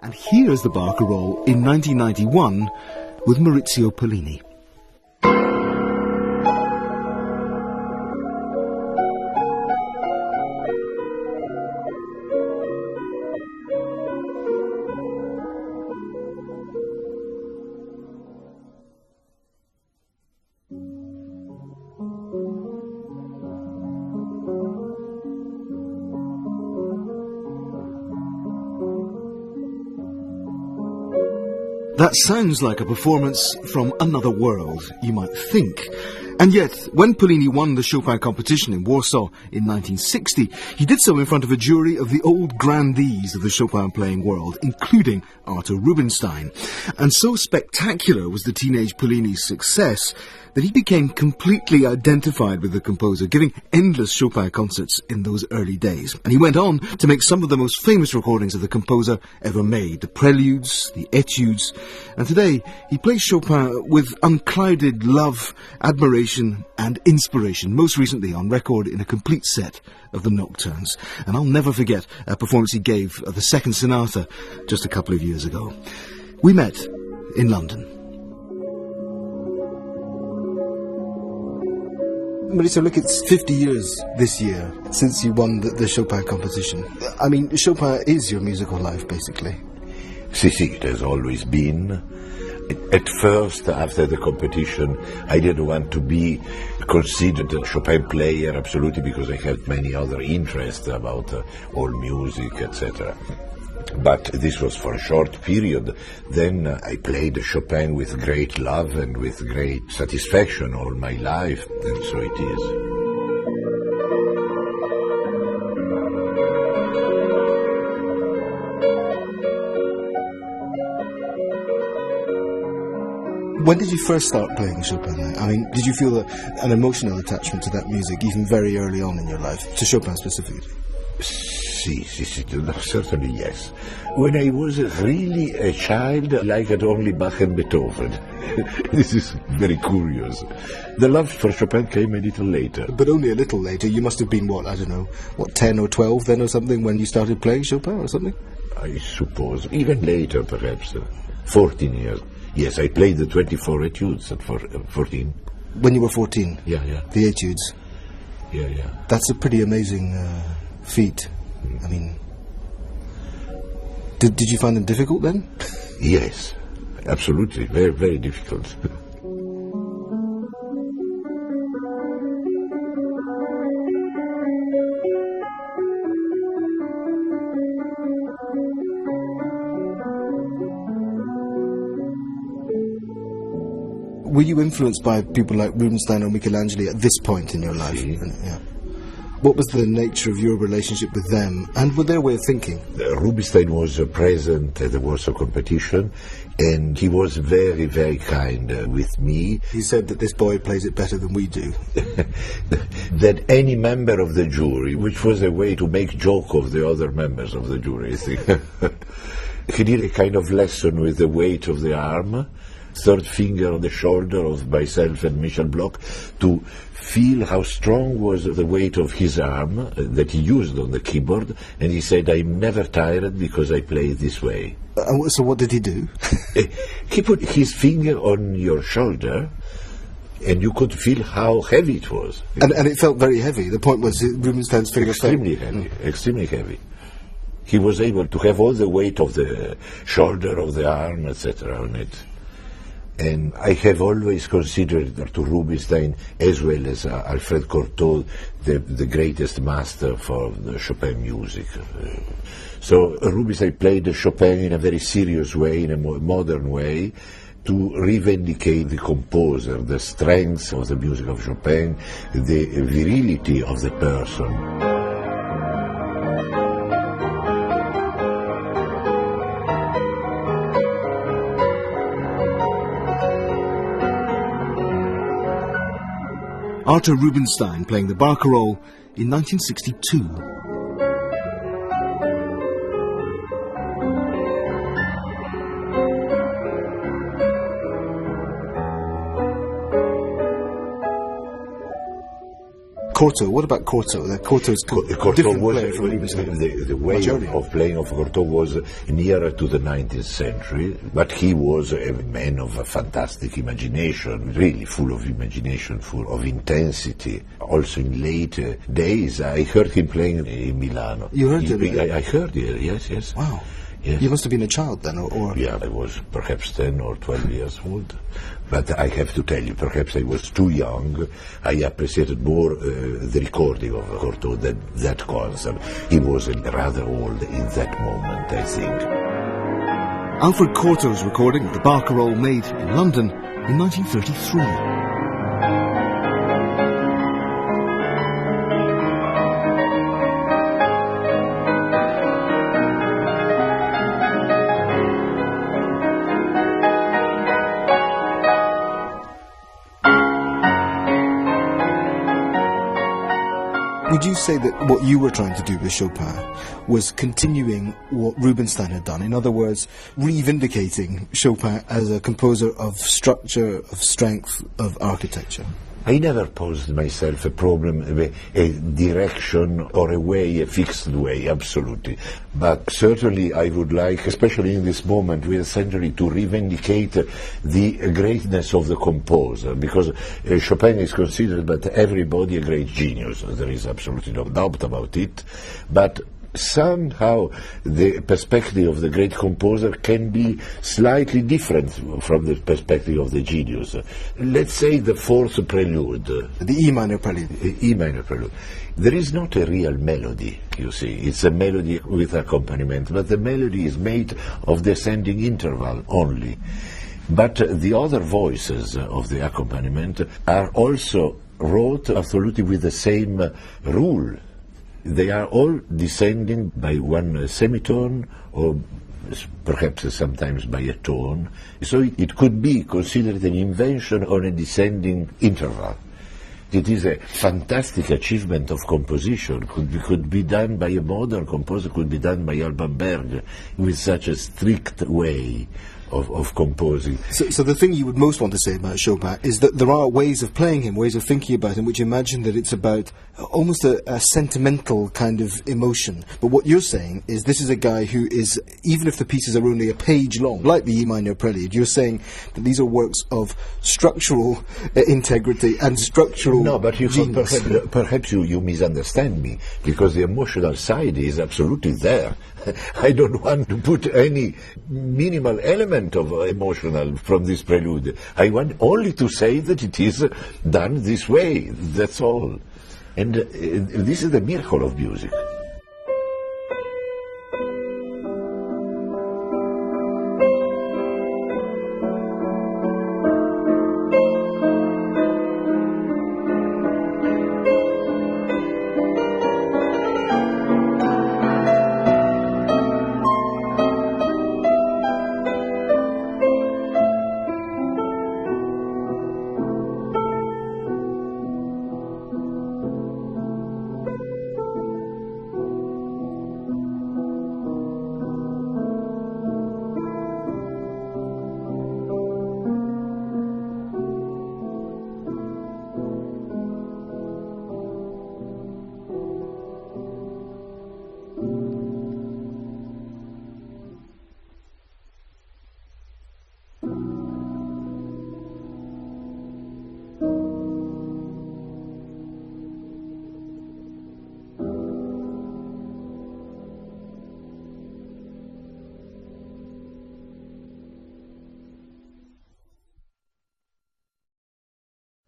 And here's the Barcarolle in 1991 with Maurizio Pollini. That sounds like a performance from another world, you might think. And yet, when Pollini won the Chopin competition in Warsaw in 1960, he did so in front of a jury of the old grandees of the Chopin playing world, including Arthur Rubinstein. And so spectacular was the teenage Pollini's success that he became completely identified with the composer, giving endless Chopin concerts in those early days. And he went on to make some of the most famous recordings of the composer ever made, the preludes, the etudes, and today he plays Chopin with unclouded love, admiration and inspiration, most recently on record in a complete set of the Nocturnes. And I'll never forget a performance he gave of the Second Sonata just a couple of years ago. We met in London. Maurizio, look, it's 50 years this year since you won the Chopin competition. I mean, Chopin is your musical life, basically. Si, it has always been. At first, after the competition, I didn't want to be considered a Chopin player, absolutely, because I had many other interests about all music, etc. But this was for a short period. Then I played Chopin with great love and with great satisfaction all my life, and so it is. When did you first start playing Chopin? I mean, did you feel an emotional attachment to that music even very early on in your life, to Chopin specifically? Si, certainly yes. When I was really a child, I liked only Bach and Beethoven. This is very curious. The love for Chopin came a little later. But only a little later. You must have been, 10 or 12 then or something when you started playing Chopin or something? I suppose. Even later, perhaps. 14 years. Yes, I played the 24 etudes at 14. When you were 14? Yeah. The etudes? Yeah. That's a pretty amazing feat. I mean, did you find them difficult then? Yes, absolutely. Very, very difficult. Were you influenced by people like Rubinstein or Michelangelo at this point in your life? Si. Yeah. What was the nature of your relationship with them, and with their way of thinking? Rubinstein was present at the Warsaw competition, and he was very, very kind with me. He said that this boy plays it better than we do. That any member of the jury, which was a way to make joke of the other members of the jury, I think. He did a kind of lesson with the weight of the arm, third finger on the shoulder of myself and Michel Bloch, to feel how strong was the weight of his arm that he used on the keyboard, and he said, I'm never tired because I play this way. So what did he do? He put his finger on your shoulder, and you could feel how heavy it was. And it felt very heavy. The point was Rubinstein's finger extremely heavy, extremely heavy. He was able to have all the weight of the shoulder, of the arm, etc. on it. And I have always considered Arthur Rubinstein, as well as Alfred Cortot, the greatest master for the Chopin music. So Rubinstein played Chopin in a very serious way, in a more modern way, to revindicate the composer, the strength of the music of Chopin, the virility of the person. Arthur Rubinstein playing the Barcarolle in 1962. Cortot. What about Cortot? Cortot is a different player from Rubinstein. The way of playing of Cortot was nearer to the 19th century, but he was a man of a fantastic imagination, really full of imagination, full of intensity. Also in late days, I heard him playing in Milano. You heard him? I heard it, yes. Wow. Yes. You must have been a child then, or... Yeah, I was perhaps 10 or 12 years old. But I have to tell you, perhaps I was too young. I appreciated more the recording of Cortot than that concert. He was rather old in that moment, I think. Alfred Cortot's recording of the Barcarolle made in London in 1933. Would you say that what you were trying to do with Chopin was continuing what Rubinstein had done? In other words, reivindicating Chopin as a composer of structure, of strength, of architecture? I never posed myself a problem, a direction or a way, a fixed way, absolutely. But certainly I would like, especially in this moment with the century, to revindicate the greatness of the composer, because Chopin is considered by everybody a great genius. There is absolutely no doubt about it. But somehow the perspective of the great composer can be slightly different from the perspective of the genius. Let's say the fourth prelude. The E minor prelude. E minor prelude. There is not a real melody, you see. It's a melody with accompaniment, but the melody is made of descending interval only. But the other voices of the accompaniment are also wrote absolutely with the same rule. They are all descending by one semitone, or perhaps sometimes by a tone. So it could be considered an invention on a descending interval. It is a fantastic achievement of composition. Could be done by a modern composer, could be done by Alban Berg with such a strict way of composing. So the thing you would most want to say about Chopin is that there are ways of playing him, ways of thinking about him, which imagine that it's about almost a sentimental kind of emotion. But what you're saying is this is a guy who is, even if the pieces are only a page long, like the E minor prelude, you're saying that these are works of structural integrity and structural No, but genius. perhaps you misunderstand me, because the emotional side is absolutely there. I don't want to put any minimal element of emotional from this prelude. I want only to say that it is done this way, that's all. And this is the miracle of music.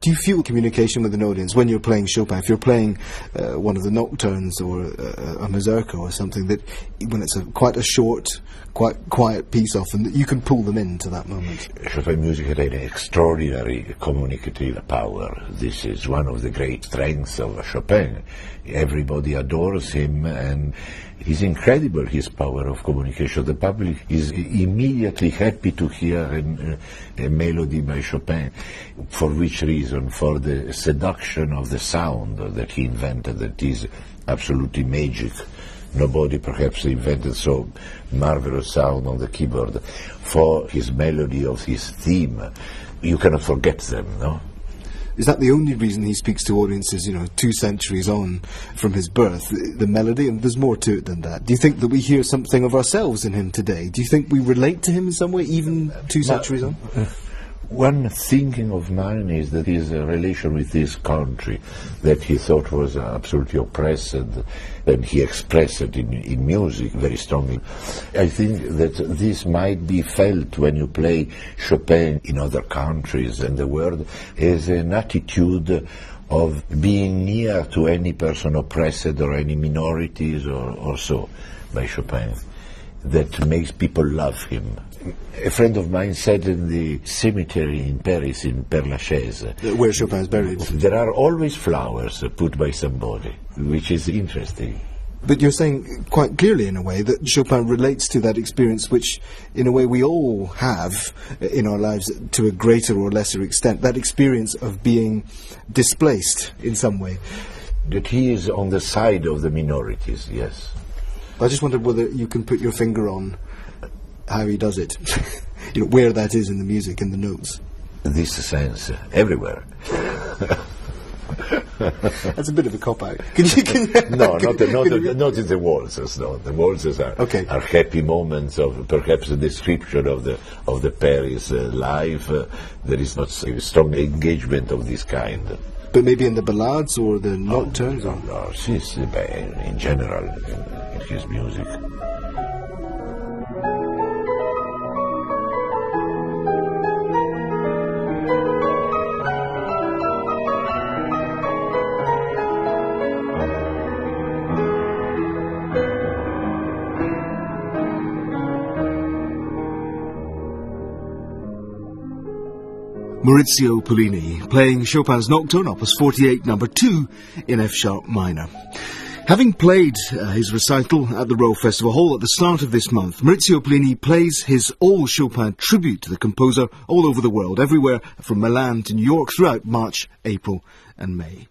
Do you feel communication with an audience when you're playing Chopin? If you're playing one of the nocturnes or a mazurka or something, that when it's quite a short, quite quiet piece often, that you can pull them into that moment? Chopin music had an extraordinary communicative power. This is one of the great strengths of Chopin. Everybody adores him, and it's incredible, his power of communication. The public is immediately happy to hear a melody by Chopin. For which reason? For the seduction of the sound that he invented, that is absolutely magic. Nobody perhaps invented so marvelous sound on the keyboard. For his melody of his theme, you cannot forget them, no? Is that the only reason he speaks to audiences, 2 centuries on from his birth, the melody? And there's more to it than that. Do you think that we hear something of ourselves in him today? Do you think we relate to him in some way, even 2 centuries on? One thinking of mine is that his relation with this country that he thought was absolutely oppressed, and he expressed it in music very strongly. I think that this might be felt when you play Chopin in other countries and the world as an attitude of being near to any person oppressed or any minorities or so by Chopin, that makes people love him. A friend of mine said in the cemetery in Paris, in Père Lachaise, where Chopin is buried, there are always flowers put by somebody, which is interesting. But you're saying quite clearly, in a way, that Chopin relates to that experience which, in a way, we all have in our lives to a greater or lesser extent, that experience of being displaced in some way. That he is on the side of the minorities, yes. I just wondered whether you can put your finger on how he does it, where that is in the music, in the notes. This sense, everywhere. That's a bit of a cop-out. No, not in the waltzes. No, the waltzes are happy moments of perhaps a description of the Paris life. There is not a strong engagement of this kind. But maybe in the ballades or the nocturnes? No, in general, in his music. Maurizio Pollini, playing Chopin's Nocturne, Opus 48, number 2, in F-sharp minor. Having played his recital at the Royal Festival Hall at the start of this month, Maurizio Pollini plays his all-Chopin tribute to the composer all over the world, everywhere from Milan to New York, throughout March, April and May.